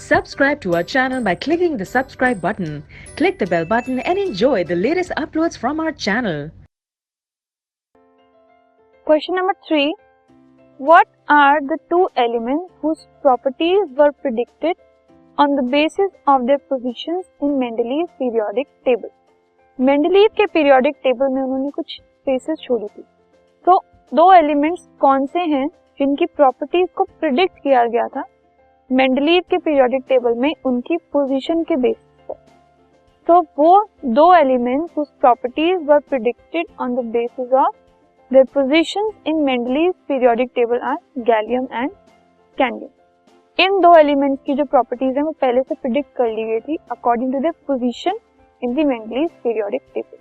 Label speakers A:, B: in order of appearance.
A: Subscribe to our channel by clicking the subscribe button. Click the bell button and enjoy the latest uploads from our channel.
B: Question number 3. What are the two elements whose properties were predicted on the basis of their positions in Mendeleev periodic table? Mendeleev के periodic table में उन्होंने कुछ spaces छोड़ी थी, तो दो elements कौन से हैं जिनकी प्रॉपर्टीज को प्रिडिक्ट किया गया था मेंडलीव के पीरियोडिक टेबल में उनकी पोजीशन के बेसिस पर? तो वो दो elements whose properties were predicted on the basis of their positions in Mendeleev's periodic table are gallium and cadmium. इन दो एलिमेंट्स की जो प्रॉपर्टीज हैं वो पहले से प्रिडिक्ट कर ली गई थी according to their position in the Mendeleev's periodic table.